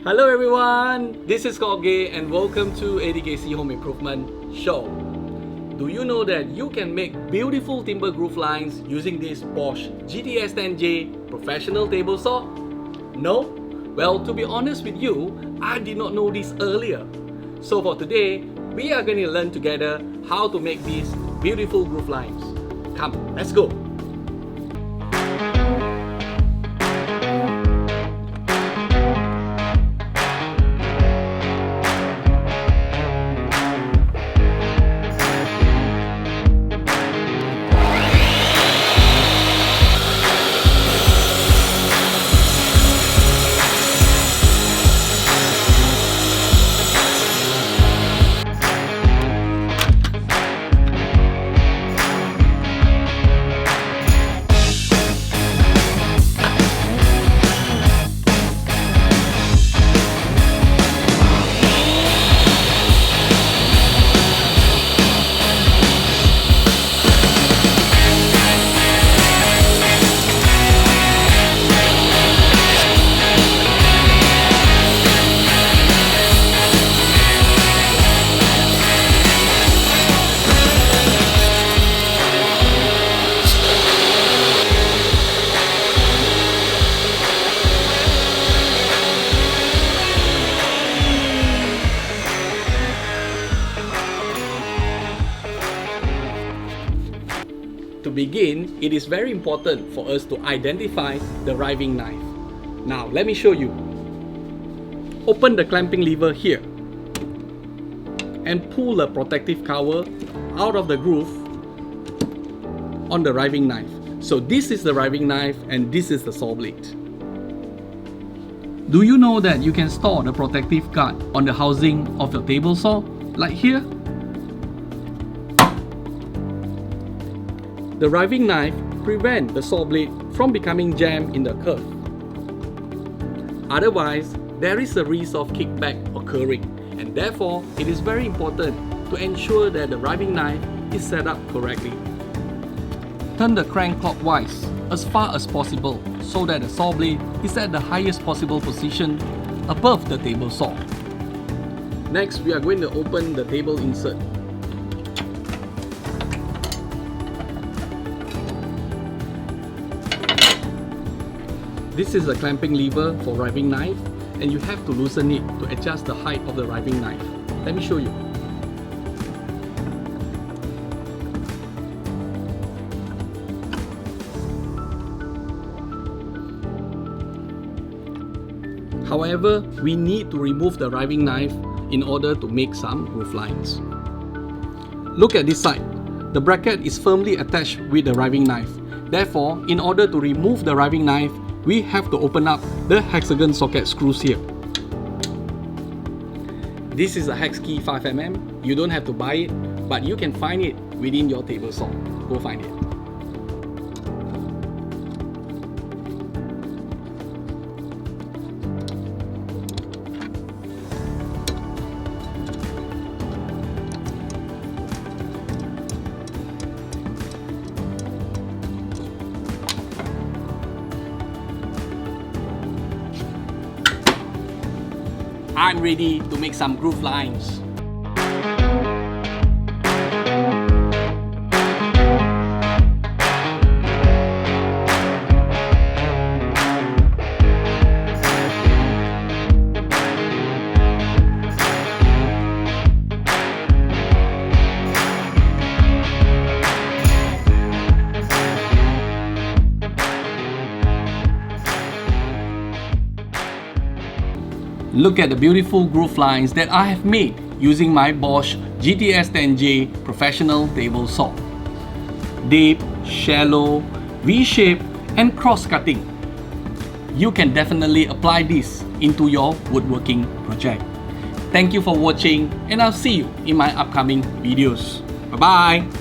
Hello everyone, this is Koge and welcome to ATKC Home Improvement Show. Do you know that you can make beautiful timber groove lines using this Bosch GTS10J professional table saw? No? Well, to be honest with you, I did not know this earlier. So for today, we are going to learn together how to make these beautiful groove lines. Come, let's go! To begin, it is very important for us to identify the riving knife. Now, let me show you. Open the clamping lever here and pull the protective cover out of the groove on the riving knife. So this is the riving knife and this is the saw blade. Do you know that you can store the protective guard on the housing of your table saw, like here? The riving knife prevents the saw blade from becoming jammed in the curve. Otherwise, there is a risk of kickback occurring, and therefore it is very important to ensure that the riving knife is set up correctly. Turn the crank clockwise as far as possible so that the saw blade is at the highest possible position above the table saw. Next, we are going to open the table insert. This is a clamping lever for riving knife, and you have to loosen it to adjust the height of the riving knife. Let me show you. However, we need to remove the riving knife in order to make some groove lines. Look at this side. The bracket is firmly attached with the riving knife. Therefore, in order to remove the riving knife, we have to open up the hexagon socket screws here. This is a hex key 5mm. You don't have to buy it, but you can find it within your table saw. Go find it. I'm ready to make some groove lines. Look at the beautiful groove lines that I have made using my Bosch GTS10J professional table saw. Deep, shallow, V-shape and cross-cutting. You can definitely apply this into your woodworking project. Thank you for watching and I'll see you in my upcoming videos. Bye-bye!